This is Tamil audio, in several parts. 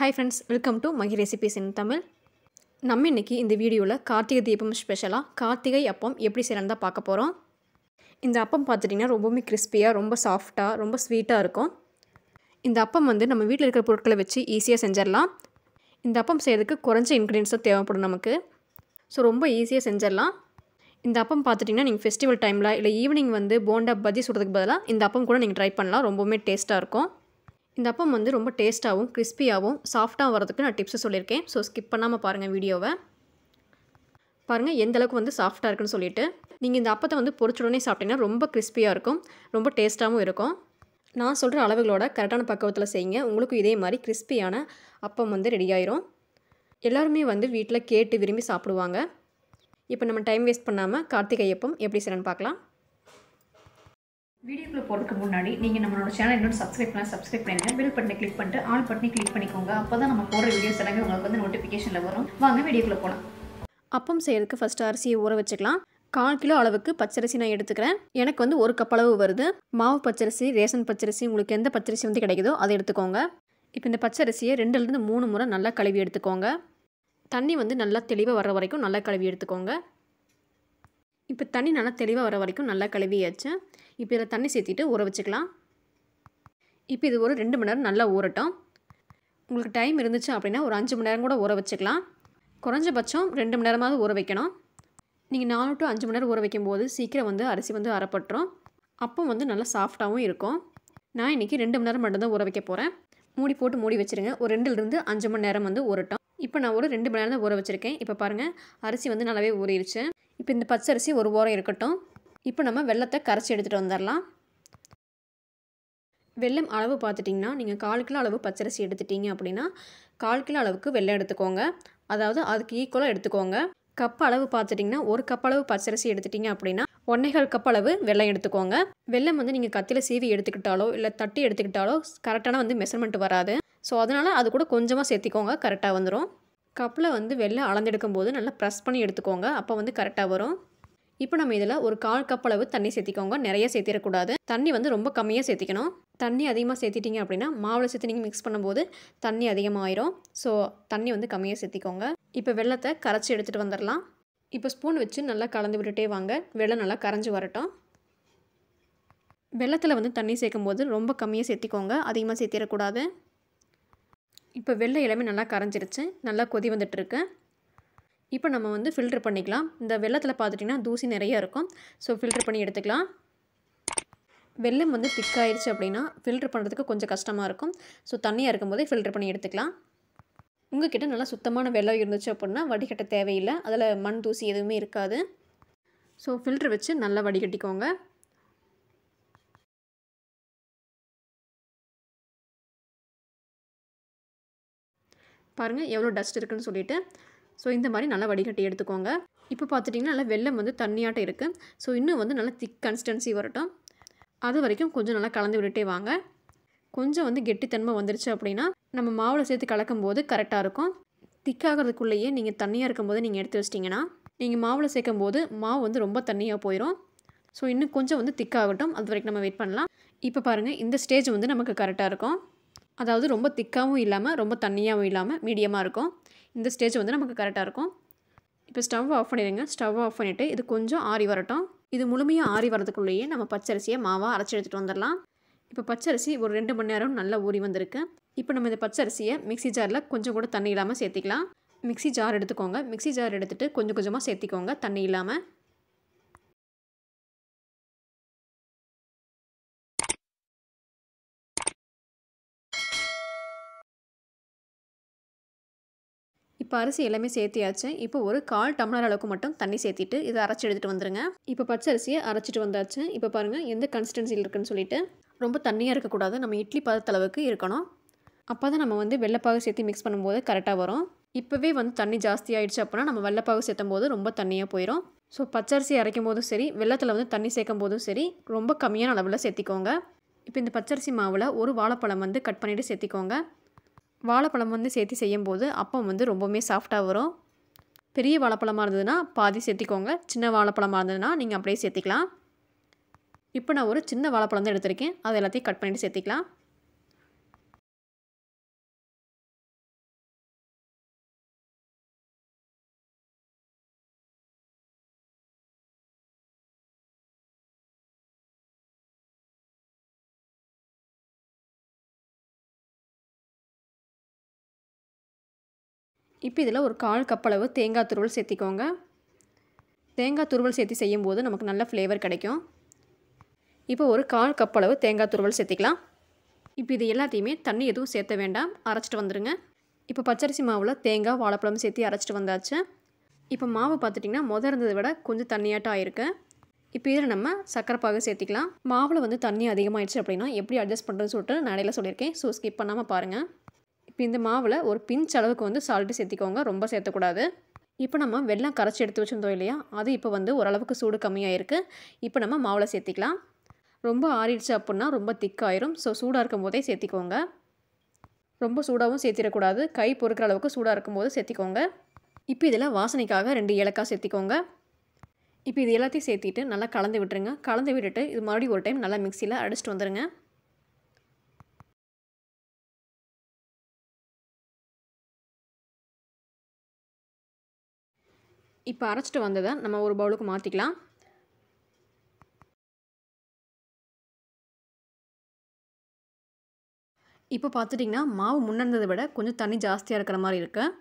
Hi friends, welcome to Mahi Recipes in Tamil. நம்ம இன்னைக்கு இந்த வீடியோல கார்த்திகை தீபம் ஸ்பெஷலா கார்த்திகை அப்பம் எப்படி செய்யறதுன்னு தான் பார்க்க போறோம். இந்த அப்பம் பார்த்துட்டீங்கன்னா ரொம்பவே கிறிஸ்பியா, ரொம்ப சாஃப்ட்டா, ரொம்ப ஸ்வீட்டா இருக்கும். இந்த அப்பம் வந்து நம்ம வீட்ல இருக்கிற பொருட்களை வச்சு ஈஸியா செஞ்சிரலாம். இந்த அப்பம் செய்யறதுக்கு குறைஞ்ச இன்கிரிடியன்ட்ஸ் தேவைப்படும் நமக்கு. சோ ரொம்ப ஈஸியா செஞ்சிரலாம். இந்த அப்பம் பார்த்துட்டீங்கன்னா நீங்க ஃபெஸ்டிவல் டைம்ல இல்ல ஈவினிங் வந்து போண்டா பஜ்ஜி சுடுறதுக்கு பதிலா இந்த அப்பம் கூட நீங்க ட்ரை பண்ணலாம். ரொம்பவே டேஸ்டா இருக்கும். இந்த அப்பம் வந்து ரொம்ப டேஸ்டாவும் கிறிஸ்பியாவும் சாஃப்ட்டாக வரதுக்கு நான் டிப்ஸ் சொல்லியிருக்கேன். ஸோ ஸ்கிப் பண்ணாமல் பாருங்கள் வீடியோவை. பாருங்கள் எந்த அளவுக்கு வந்து சாஃப்ட்டாக இருக்குன்னு சொல்லிட்டு. நீங்கள் இந்த அப்பத்தை வந்து பொரிச்ச உடனே சாப்பிட்டீங்கன்னா ரொம்ப கிறிஸ்பியாக இருக்கும், ரொம்ப டேஸ்ட்டாகவும் இருக்கும். நான் சொல்கிற அளவுகளோட கரெக்டான பக்குவத்தில் செய்யுங்க. உங்களுக்கும் இதே மாதிரி கிறிஸ்பியான அப்பம் வந்து ரெடி ஆயிரும். எல்லாருமே வந்து வீட்டில் கேட்டு விரும்பி சாப்பிடுவாங்க. இப்போ நம்ம டைம் வேஸ்ட் பண்ணாமல் கார்த்திகை அப்பம் எப்படி செய்யணும்னு பார்க்கலாம். வீடியோக்குள்ள போறதுக்கு முன்னாடி நீங்க நம்மளோட சேனல் இன்னும் சப்ஸ்கிரைப் பண்ணுங்க. பெல் பட்டனை கிளிக் பண்ணிட்டு ஆல் பட்டனை கிளிக் பண்ணிக்கோங்க. அப்பதான் நம்ம போடுற வீடியோஸ் எல்லாமே உங்களுக்கு வந்து நோட்டிஃபிகேஷன்ல வரும். வாங்க வீடியோக்குள்ள போலாம். அப்பம் செய்யறதுக்கு ஃபர்ஸ்ட் அரிசியை ஊற வச்சுக்கலாம். 1/4 கிலோ அளவுக்கு பச்சரிசி நான் எடுத்துக்கிறேன். எனக்கு வந்து 1 கப் அளவு வருது. மாவு பச்சரிசி, ரேஷன் பச்சரிசி, உங்களுக்கு எந்த பச்சரிசி வந்து கிடைக்குதோ அதை எடுத்துக்கோங்க. இப்போ இந்த பச்சரிசியை 2லிருந்து 3 முறை நல்லா கழுவி எடுத்துக்கோங்க. தண்ணி வந்து நல்லா தெளிவாக வர வரைக்கும் நல்லா கழுவி எடுத்துக்கோங்க. இப்போ தண்ணி நல்லா தெளிவாக வர வரைக்கும் நல்லா கழுவியாச்சு. இப்போ இதில் தண்ணி சேர்த்திட்டு ஊற வச்சுக்கலாம். இப்போ இது ஒரு 2 மணி நேரம் நல்லா ஊறட்டும். உங்களுக்கு டைம் இருந்துச்சு அப்படின்னா ஒரு 5 மணி நேரம் கூட ஊற வச்சுக்கலாம். குறைஞ்சபட்சம் 2 மணி நேரமாவது ஊற வைக்கணும். நீங்கள் 4 to 5 மணி நேரம் ஊற வைக்கும்போது சீக்கிரம் வந்து அரிசி வந்து அரைப்பட்டுரும். அப்பம் வந்து நல்லா சாஃப்டாகவும் இருக்கும். நான் இன்றைக்கி 2 மணி நேரம் மட்டும்தான் ஊற வைக்க போகிறேன். மூடி போட்டு மூடி வச்சுருங்க. ஒரு 2லிருந்து 5 மணி நேரம் வந்து ஊறட்டும். இப்போ நான் ஒரு 2 மணி நேரம் தான் ஊற வச்சுருக்கேன். இப்போ பாருங்கள் அரிசி வந்து நல்லாவே ஊறிடுச்சு. இப்போ இந்த பச்சரிசி ஒரு ஓரம் இருக்கட்டும். இப்போ நம்ம வெல்லத்தை கரைச்சி எடுத்துகிட்டு வந்துடலாம். வெல்லம் அளவு பார்த்துட்டிங்கன்னா நீங்கள் 1/4 கிலோ அளவு பச்சரிசி எடுத்துட்டீங்க அப்படின்னா 1/4 கிலோ அளவுக்கு வெல்லம் எடுத்துக்கோங்க. அதாவது அதுக்கு ஈக்குவலாக எடுத்துக்கோங்க. கப் அளவு பார்த்துட்டிங்கன்னா 1 கப் அளவு பச்சரிசி எடுத்துட்டிங்க அப்படின்னா 1/4 கப் அளவு வெல்லம் எடுத்துக்கோங்க. வெல்லம் வந்து நீங்கள் கத்தியில் சீவி எடுத்துக்கிட்டாலோ இல்லை தட்டி எடுத்துக்கிட்டாலோ கரெக்டான வந்து மெஷர்மெண்ட் வராது. ஸோ அதனால் அது கூட கொஞ்சமாக சேர்த்திக்கோங்க, கரெக்டாக வந்துடும். கப்பில் வந்து வெல்லம் அளந்தெடுக்கும் போது நல்லா ப்ரெஸ் பண்ணி எடுத்துக்கோங்க, அப்போ வந்து கரெக்டாக வரும். இப்போ நம்ம இதில் ஒரு 1/4 கப் அளவு தண்ணி சேர்த்திக்கோங்க. நிறைய சேர்த்திடக்கூடாது. தண்ணி வந்து ரொம்ப கம்மியாக சேர்த்திக்கணும். தண்ணி அதிகமாக சேர்த்திட்டிங்க அப்படின்னா மாவில் சேர்த்து நீங்கள் மிக்ஸ் பண்ணும்போது தண்ணி அதிகமாகிடும். ஸோ தண்ணி வந்து கம்மியாக சேர்த்திக்கோங்க. இப்போ வெல்லத்தை கரைச்சி எடுத்துகிட்டு வந்துடலாம். இப்போ ஸ்பூன் வச்சு நல்லா கலந்து விட்டுட்டே வாங்க. வெல்லம் நல்லா கரைஞ்சி வரட்டும். வெல்லத்தில் வந்து தண்ணி சேர்க்கும் போது ரொம்ப கம்மியாக சேர்த்திக்கோங்க, அதிகமாக சேர்த்திடக்கூடாது. இப்போ வெல்லம் எல்லாமே நல்லா கரைஞ்சிருச்சு. நல்லா கொதி வந்துட்டுருக்கு. இப்போ நம்ம வந்து ஃபில்டர் பண்ணிக்கலாம். இந்த வெல்லத்தில் பார்த்துட்டிங்கன்னா தூசி நிறையா இருக்கும். ஸோ ஃபில்டர் பண்ணி எடுத்துக்கலாம். வெல்லம் வந்து திக்காயிடுச்சு அப்படின்னா ஃபில்டர் பண்ணுறதுக்கு கொஞ்சம் கஷ்டமாக இருக்கும். ஸோ தண்ணியாக இருக்கும்போதே ஃபில்டர் பண்ணி எடுத்துக்கலாம். உங்கள் கிட்ட நல்லா சுத்தமான வெல்லம் இருந்துச்சு அப்படின்னா வடிகட்ட தேவையில்லை. அதில் மண் தூசி எதுவுமே இருக்காது. ஸோ ஃபில்டர் வச்சு நல்லா வடிகட்டிக்கோங்க. பாருங்கள் எவ்வளோ டஸ்ட் இருக்குன்னு சொல்லிட்டு. ஸோ இந்த மாதிரி நல்லா வடிகட்டி எடுத்துக்கோங்க. இப்போ பார்த்துட்டிங்கன்னா நல்லா வெல்லம் வந்து தண்ணியாட்டம் இருக்குது. ஸோ இன்னும் வந்து நல்லா திக் கன்சிஸ்டன்சி வரட்டும். அது வரைக்கும் கொஞ்சம் நல்லா கலந்து விட்டுட்டே வாங்க. கொஞ்சம் வந்து கெட்டித்தன்மை வந்துருச்சு அப்படின்னா நம்ம மாவில் சேர்த்து கலக்கும் போது கரெக்டாக இருக்கும். திக்காகிறதுக்குள்ளேயே நீங்கள் தண்ணியாக இருக்கும்போது நீங்கள் எடுத்து வச்சிட்டிங்கன்னா நீங்கள் மாவில் சேர்க்கும் போது மாவு வந்து ரொம்ப தண்ணியாக போயிடும். ஸோ இன்னும் கொஞ்சம் வந்து திக்காகட்டும். அது வரைக்கும் நம்ம வெயிட் பண்ணலாம். இப்போ பாருங்கள் இந்த ஸ்டேஜ் வந்து நமக்கு கரெக்டாக இருக்கும். அதாவது ரொம்ப திக்காகவும் இல்லாமல் ரொம்ப தண்ணியாகவும் இல்லாமல் மீடியமாக இருக்கும். இந்த ஸ்டேஜ் வந்து நமக்கு கரெக்டாக இருக்கும். இப்போ ஸ்டவ் ஆஃப் பண்ணிடுங்க. ஸ்டவ் ஆஃப் பண்ணிவிட்டு இது கொஞ்சம் ஆறி வரட்டும். இது முழுமையாக ஆறி வரதுக்குள்ளேயே நம்ம பச்சரிசியை மாவாக அரைச்சி எடுத்துகிட்டு வந்துடலாம். இப்போ பச்சரிசி ஒரு 2 மணி நேரம் நல்லா ஊறி வந்திருக்கு. இப்போ நம்ம இந்த பச்சரிசியை மிக்ஸி ஜாரில் கொஞ்சம் கூட தண்ணி இல்லாமல் சேர்த்திக்கலாம். மிக்ஸி ஜார் எடுத்துக்கோங்க. மிக்ஸி ஜார் எடுத்துகிட்டு கொஞ்சம் கொஞ்சமாக சேர்த்திக்கோங்க தண்ணி இல்லாமல். இப்போ அரிசி எல்லாமே சேர்த்தியாச்சு. இப்போ ஒரு 1/4 டம்ளர் அளவுக்கு மட்டும் தண்ணி சேர்த்திட்டு இதை அரைச்சி எடுத்துகிட்டு வந்துடுங்க. இப்போ பச்சரிசியை அரைச்சிட்டு வந்தாச்சு. இப்போ பாருங்கள் எந்த கன்சிஸ்டன்சியில் இருக்குன்னு சொல்லிட்டு. ரொம்ப தண்ணியாக இருக்கக்கூடாது. நம்ம இட்லி பதத்தளவுக்கு இருக்கணும். அப்போ தான் நம்ம வந்து வெள்ளைப்பாகு சேர்த்து மிக்ஸ் பண்ணும்போது கரெக்டாக வரும். இப்போவே வந்து தண்ணி ஜாஸ்தி ஆகிடுச்சு அப்படின்னா நம்ம வெள்ளைப்பாகு சேர்த்தும் போது ரொம்ப தண்ணியாக போயிடும். ஸோ பச்சரிசி அரைக்கும் போதும் சரி, வெள்ளத்தில் வந்து தண்ணி சேர்க்கும் போதும் சரி, ரொம்ப கம்மியான அளவில் சேர்த்திக்கோங்க. இப்போ இந்த பச்சரிசி மாவில் ஒரு வாழைப்பழம் வந்து கட் பண்ணிவிட்டு சேர்த்திக்கோங்க. வாழைப்பழம் வந்து சேர்த்து செய்யும்போது அப்பம் வந்து ரொம்பவுமே சாஃப்டாக வரும். பெரிய வாழைப்பழமாக இருந்ததுன்னா பாதி சேர்த்திக்கோங்க. சின்ன வாழைப்பழமாக இருந்ததுன்னா நீங்கள் அப்படியே சேர்த்திக்கலாம். இப்போ நான் ஒரு சின்ன வாழைப்பழம் தான் எடுத்திருக்கேன். அது எல்லாத்தையும் கட் பண்ணிவிட்டு சேர்த்திக்கலாம். இப்போ இதில் ஒரு 1/4 கப் அளவு தேங்காய் துருவல் சேர்த்திக்கோங்க. தேங்காய் துருவல் சேர்த்து செய்யும்போது நமக்கு நல்ல ஃப்ளேவர் கிடைக்கும். இப்போ ஒரு 1/4 கப் அளவு தேங்காய் துருவல் சேர்த்திக்கலாம். இப்போ இது எல்லாத்தையுமே தண்ணி எதுவும் சேர்த்த வேண்டாம், அரைச்சிட்டு வந்துடுங்க. இப்போ பச்சரிசி மாவில் தேங்காய் வாழைப்பழம் சேர்த்து அரைச்சிட்டு வந்தாச்சு. இப்போ மாவு பார்த்துட்டிங்கன்னா இருந்ததை விட கொஞ்சம் தண்ணியாட்டம் ஆயிருக்கு. இப்போ இதில் நம்ம சர்க்கரை பாகு சேர்த்திக்கலாம். மாவில் வந்து தண்ணி அதிகமாகிடுச்சு அப்படின்னா எப்படி அட்ஜஸ்ட் பண்ணுறதுன்னு சொல்லிட்டு நான் இடையில சொல்லியிருக்கேன். ஸோ ஸ்கிப் பண்ணாமல் பாருங்கள். இப்போ இந்த மாவில் ஒரு பிஞ்ச் அளவுக்கு வந்து சால்ட்டு சேர்த்திக்கோங்க, ரொம்ப சேர்த்தக்கூடாது. இப்போ நம்ம வெல்லம் கரைச்சி எடுத்து வச்சுருந்தோம் இல்லையா, அது இப்போ வந்து ஓரளவுக்கு சூடு கம்மியாயிருக்கு. இப்போ நம்ம மாவில் சேர்த்திக்கலாம். ரொம்ப ஆறிடுச்சு அப்படின்னா ரொம்ப திக்காயிரும். ஸோ சூடாக இருக்கும் போதே சேர்த்திக்கோங்க. ரொம்ப சூடாகவும் சேர்த்திடக்கூடாது, கை பொறுக்கிற அளவுக்கு சூடாக இருக்கும்போது சேர்த்திக்கோங்க. இப்போ இதில் வாசனைக்காக 2 ஏலக்காய் சேர்த்திக்கோங்க. இப்போ இது எல்லாத்தையும் சேர்த்திட்டு நல்லா கலந்து விட்டுருங்க. கலந்து விட்டுட்டு இது மறுபடியும் ஒரு டைம் நல்லா மிக்சியில் அடிச்சிட்டு வந்துடுங்க. இப்போ அரைச்சிட்டு வந்ததை நம்ம ஒரு பவுலுக்கு மாற்றிக்கலாம். இப்போ பார்த்துட்டிங்கன்னா மாவு முன்னே விட கொஞ்சம் தண்ணி ஜாஸ்தியாக இருக்கிற மாதிரி இருக்குது.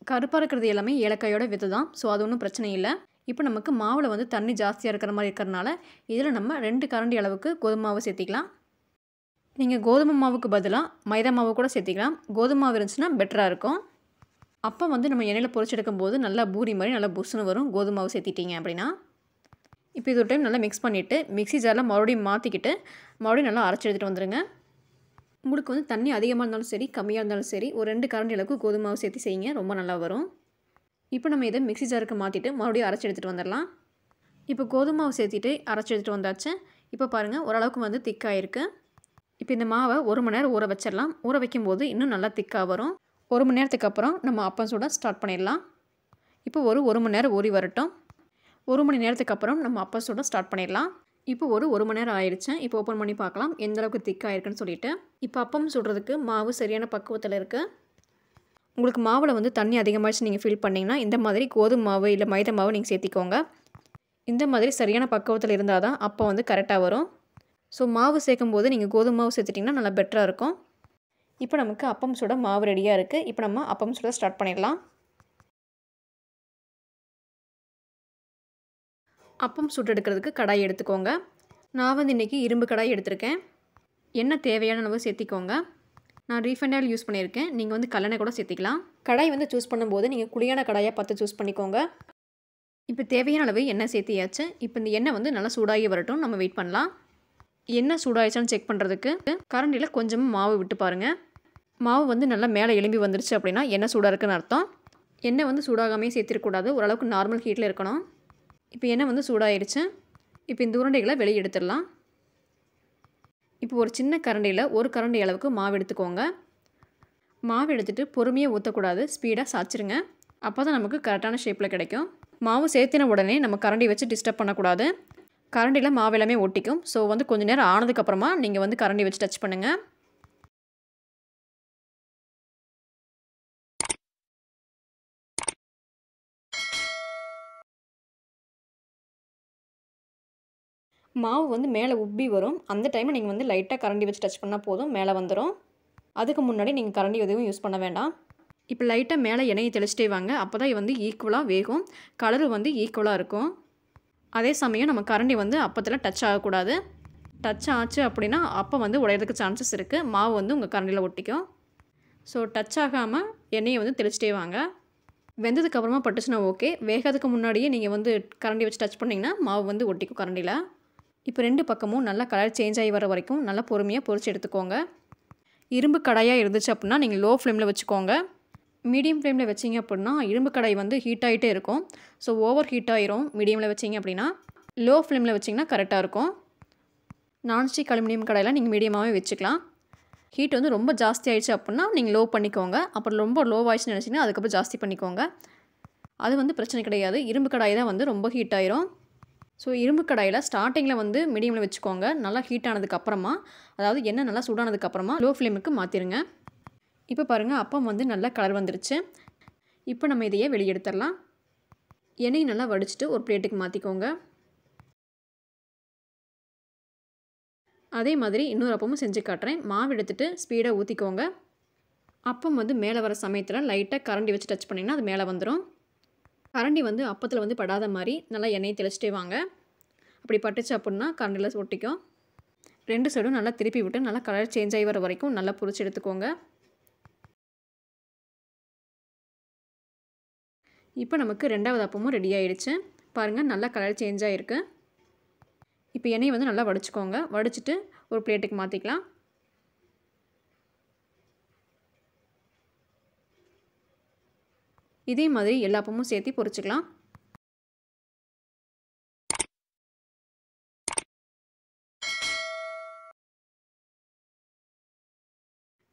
கருப்பாக இருக்கிறது எல்லாமே ஏலக்காயோட வித்து தான். ஸோ அது ஒன்றும் பிரச்சனை இல்லை. இப்போ நமக்கு மாவில் வந்து தண்ணி ஜாஸ்தியாக இருக்கிற மாதிரி இருக்கிறனால இதில் நம்ம 2 கரண்டி அளவுக்கு கோதுமை மாவு சேர்த்திக்கலாம். நீங்கள் கோதுமை மாவுக்கு பதிலாக மைதா மாவு கூட சேர்த்திக்கலாம். கோதுமை மாவு இருந்துச்சுன்னா பெட்டராக இருக்கும். அப்போ வந்து நம்ம எண்ணெயில் பொரிச்செடுக்கும் போது நல்லா பூரி மாதிரி நல்லா புஷ்ஷுன்னு வரும் கோதுமை மாவு சேர்த்திட்டீங்க அப்படின்னா. இப்போ இது ஒரு டைம் நல்லா மிக்ஸ் பண்ணிவிட்டு மிக்ஸி ஜாரில் மறுபடியும் மாற்றிக்கிட்டு மறுபடியும் நல்லா அரைச்சி எடுத்துகிட்டு வந்துடுங்க. உங்களுக்கு வந்து தண்ணி அதிகமாக இருந்தாலும் சரி கம்மியாக இருந்தாலும் சரி ஒரு 2 கரண்டி அளவுக்கு கோதுமை மாவு சேர்த்து செய்யுங்க, ரொம்ப நல்லா வரும். இப்போ நம்ம இதை மிக்ஸி ஜாருக்கு மாற்றிட்டு மறுபடியும் அரைச்சி எடுத்துகிட்டு வந்துடலாம். இப்போ கோதுமை மாவு சேர்த்திட்டு அரைச்சி எடுத்துகிட்டு வந்தாச்சு. இப்போ பாருங்கள் ஓரளவுக்கு வந்து திக்காயிருக்கு. இப்போ இந்த மாவை 1 மணி நேரம் ஊற வச்சிடலாம். ஊற வைக்கும்போது இன்னும் நல்லா திக்காக வரும். 1 மணி நேரத்துக்கு அப்புறம் நம்ம அப்பம் சுட ஸ்டார்ட் பண்ணிடலாம். இப்போ 1 மணி நேரம் ஊறி வரட்டும். 1 மணி நேரத்துக்கு அப்புறம் நம்ம அப்பம் சுட ஸ்டார்ட் பண்ணிடலாம். இப்போ 1 மணி நேரம் ஆயிடுச்சு. இப்போ ஓப்பன் பண்ணி பார்க்கலாம் எந்த அளவுக்கு திக்காக இருக்குன்னு சொல்லிட்டு. இப்போ அப்பம் சுடுறதுக்கு மாவு சரியான பக்குவத்தில் இருக்குது. உங்களுக்கு மாவில் வந்து தண்ணி அதிகமாகிடுச்சு நீங்கள் ஃபீல் பண்ணிங்கன்னா இந்த மாதிரி கோதுமை மாவு இல்லை மைதா மாவு நீங்கள் சேர்த்திக்கோங்க. இந்த மாதிரி சரியான பக்குவத்தில் இருந்தால் தான் அப்போ வந்து கரெக்டாக வரும். ஸோ மாவு சேர்க்கும் போது நீங்கள் கோதுமை மாவு சேர்த்துட்டிங்கன்னா நல்லா பெட்டராக இருக்கும். இப்போ நமக்கு அப்பம் சுட மாவு ரெடியாக இருக்குது. இப்போ நம்ம அப்பம் சுட ஸ்டார்ட் பண்ணிடலாம். அப்பம் சுட்டு எடுக்கிறதுக்கு கடாய் எடுத்துக்கோங்க. நான் வந்து இன்றைக்கி இரும்பு கடாய் எடுத்திருக்கேன். எண்ணெய் தேவையான அளவு சேர்த்திக்கோங்க. நான் ரீஃபைண்ட் ஆயில் யூஸ் பண்ணியிருக்கேன். நீங்கள் வந்து கல்லெண்ணெய் கூட சேர்த்திக்கலாம். கடாய் வந்து சூஸ் பண்ணும்போது நீங்கள் குழியான கடாயாக பார்த்து சூஸ் பண்ணிக்கோங்க. இப்போ தேவையான அளவு எண்ணெய் சேர்த்தியாச்சு. இப்போ இந்த எண்ணெய் வந்து நல்லா சூடாகி வரட்டும், நம்ம வெயிட் பண்ணலாம். எண்ணெய் சூடாகிடுச்சான்னு செக் பண்ணுறதுக்கு கரண்டியில் கொஞ்சமாக மாவு விட்டு பாருங்கள். மாவு வந்து நல்லா மேலே எலும்பி வந்துருச்சு அப்படின்னா எண்ணெய் சூடாக இருக்குன்னு அர்த்தம். எண்ணெய் வந்து சூடாகாமே சேர்த்திடக்கூடாது, ஓரளவுக்கு நார்மல் ஹீட்டில் இருக்கணும். இப்போ எண்ணெய் வந்து சூடாகிடுச்சு. இப்போ இந்த உருண்டைகளை வெளியே எடுத்துடலாம். இப்போ ஒரு சின்ன கரண்டியில் 1 கரண்டி அளவுக்கு மாவு எடுத்துக்கோங்க. மாவு எடுத்துகிட்டு பொறுமையாக ஊற்றக்கூடாது, ஸ்பீடாக சாய்ச்சிருங்க. அப்போ தான் நமக்கு கரெக்டான ஷேப்பில் கிடைக்கும். மாவு சேர்த்தின உடனே நம்ம கரண்டி வச்சு டிஸ்டர்ப் பண்ணக்கூடாது. கரண்டியில் மாவு எல்லாமே ஒட்டிக்கும். ஸோ வந்து கொஞ்சம் நேரம் ஆனதுக்கப்புறமா நீங்கள் வந்து கரண்டி வச்சு டச் பண்ணுங்கள். மாவு வந்து மேலே உப்பி வரும். அந்த டைமில் நீங்கள் வந்து லைட்டாக கரண்டி வச்சு டச் பண்ணால் போதும், மேலே வந்துடும். அதுக்கு முன்னாடி நீங்கள் கரண்டி எதுவும் யூஸ் பண்ண வேண்டாம். இப்போ லைட்டாக மேலே எண்ணெயை தெளிச்சிட்டே வாங்க. அப்போ தான் வந்து ஈக்குவலாக வேகும், கலரு வந்து ஈக்குவலாக இருக்கும். அதே சமயம் நம்ம கரண்டி வந்து அப்பத்தில் டச் ஆகக்கூடாது. டச் ஆச்சு அப்படின்னா அப்போ வந்து உடையிறதுக்கு சான்சஸ் இருக்குது. மாவு வந்து உங்கள் கரண்டியில் ஒட்டிக்கும். ஸோ டச் ஆகாமல் எண்ணெயை வந்து தெளிச்சிட்டே வாங்க. வெந்ததுக்கப்புறமா பட்டுச்சுன்னா ஓகே. வேகிறதுக்கு முன்னாடியே நீங்கள் வந்து கரண்டி வச்சு டச் பண்ணிங்கன்னா மாவு வந்து ஒட்டிக்கும் கரண்டியில். இப்போ 2 பக்கமும் நல்லா கலர் சேஞ்ச் ஆகி வர வரைக்கும் நல்லா பொறுமையாக பொரிச்சு எடுத்துக்கோங்க. இரும்பு கடாயாக இருந்துச்சு அப்படின்னா நீங்கள் லோ ஃப்ளேமில் வச்சுக்கோங்க. மீடியம் ஃப்ளேமில் வச்சிங்க அப்படின்னா இரும்பு கடாய் வந்து ஹீட் ஆகிட்டே இருக்கும். ஸோ ஓவர் ஹீட் ஆயிரும். மீடியமில் வச்சிங்க அப்படின்னா லோ ஃப்ளேமில் வச்சிங்கன்னா கரெக்டாக இருக்கும். நான்ஸ்டிக் அலுமினியம் கடாயில் நீங்கள் மீடியமாகவே வச்சுக்கலாம். ஹீட் வந்து ரொம்ப ஜாஸ்தி ஆகிடுச்சு அப்படின்னா நீங்கள் லோ பண்ணிக்கோங்க. அப்புறம் ரொம்ப லோ ஆயிடுச்சுன்னு நினச்சிங்கன்னா அதுக்கப்புறம் ஜாஸ்தி பண்ணிக்கோங்க. அது வந்து பிரச்சனை கிடையாது. இரும்பு கடாய் தான் வந்து ரொம்ப ஹீட் ஆயிரும். ஸோ இரும்பு கடாயில் ஸ்டார்டிங்கில் வந்து மீடியமில் வச்சுக்கோங்க. நல்லா ஹீட் ஆனதுக்கப்புறமா, அதாவது எண்ணெய் நல்லா சூடானதுக்கப்புறமா லோ ஃப்ளேமுக்கு மாற்றிடுங்க. இப்போ பாருங்கள் அப்பம் வந்து நல்லா கலர் வந்துருச்சு. இப்போ நம்ம இதையே வெளியே எடுத்துடலாம். எண்ணெய் நல்லா வடிச்சிட்டு ஒரு பிளேட்டுக்கு மாற்றிக்கோங்க. அதே மாதிரி இன்னொரு அப்பமும் செஞ்சு காட்டுறேன். மாவு எடுத்துகிட்டு ஸ்பீடாக ஊற்றிக்கோங்க. அப்பம் வந்து மேலே வர சமயத்தில் லைட்டாக கரண்டி வச்சு டச் பண்ணிங்கன்னா அது மேலே வந்துடும். கரண்டி வந்து அப்பத்தில் வந்து படாத மாதிரி நல்லா எண்ணெயை தெளிச்சிட்டே வாங்க. அப்படி பட்டுச்சு அப்படின்னா கரண்டியில் ஒட்டிக்கும். 2 சைடும் நல்லா திருப்பி விட்டு நல்லா கலர் சேஞ்ச் ஆகி வர வரைக்கும் நல்லா பொரிச்சு எடுத்துக்கோங்க. இப்போ நமக்கு 2வது அப்பமும் ரெடி ஆகிடுச்சு. பாருங்கள் நல்லா கலர் சேஞ்ச் ஆகிருக்கு. இப்போ எண்ணெயை வந்து நல்லா வடிச்சுக்கோங்க. வடிச்சிட்டு ஒரு பிளேட்டுக்கு மாற்றிக்கலாம். இதே மாதிரி எல்லா அப்பமும் சேர்த்து பொரிச்சுக்கலாம்.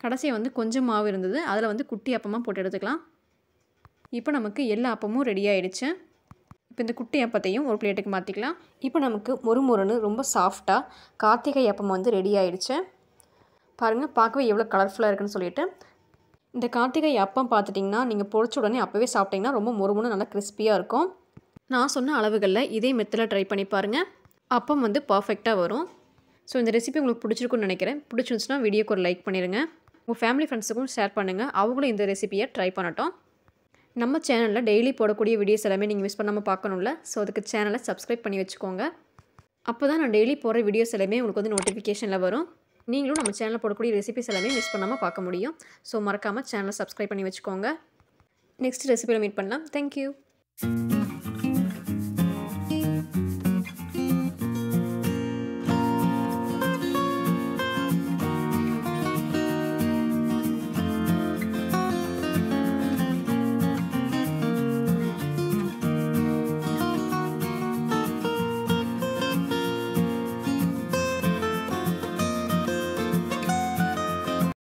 கடைசியாக வந்து கொஞ்சம் மாவு இருந்தது, அதில் வந்து குட்டி அப்பமாக போட்டு எடுத்துக்கலாம். இப்போ நமக்கு எல்லா அப்பமும் ரெடி ஆகிடுச்சு. இப்போ இந்த குட்டி அப்பத்தையும் ஒரு பிளேட்டுக்கு மாற்றிக்கலாம். இப்போ நமக்கு மொறுமொறுன்னு ரொம்ப சாஃப்டாக கார்த்திகை அப்பம் வந்து ரெடி ஆகிடுச்சு. பாருங்கள் பார்க்கவே எவ்வளோ கலர்ஃபுல்லாக இருக்குன்னு சொல்லிட்டு. இந்த கார்த்திகை அப்பம் பார்த்துட்டிங்கன்னா நீங்கள் பொரிச்ச உடனே அப்போவே சாப்பிட்டிங்கன்னா ரொம்ப மொறுமொறு நல்லா கிறிஸ்பியாக இருக்கும். நான் சொன்ன அளவுகளில் இதே மெத்தடில் ட்ரை பண்ணி பாருங்கள். அப்பம் வந்து பர்ஃபெக்டாக வரும். ஸோ இந்த ரெசிபி உங்களுக்கு பிடிச்சிருக்குன்னு நினைக்கிறேன். பிடிச்சிருந்துச்சுன்னா வீடியோக்கு ஒரு லைக் பண்ணிடுங்க. உங்கள் ஃபேமிலி ஃப்ரெண்ட்ஸுக்கும் ஷேர் பண்ணுங்கள். அவங்களும் இந்த ரெசிபியை ட்ரை பண்ணட்டும். நம்ம சேனலில் டெய்லி போடக்கூடிய வீடியோஸ் எல்லாமே நீங்கள் மிஸ் பண்ணாமல் பார்க்கணும்ல. ஸோ அதுக்கு சேனலை சப்ஸ்கிரைப் பண்ணி வச்சுக்கோங்க. அப்போ தான் நான் டெய்லி போடுற வீடியோஸ் எல்லாமே உங்களுக்கு வந்து நோட்டிஃபிகேஷனில் வரும். நீங்களும் நம்ம சேனலில் போடக்கூடிய ரெசிபிஸ் எல்லாமே மிஸ் பண்ணாமல் பார்க்க முடியும். ஸோ மறக்காமல் சேனலை சப்ஸ்கிரைப் பண்ணி வச்சுக்கோங்க. நெக்ஸ்ட் ரெசிபியில் மீட் பண்ணலாம். தேங்க்யூ.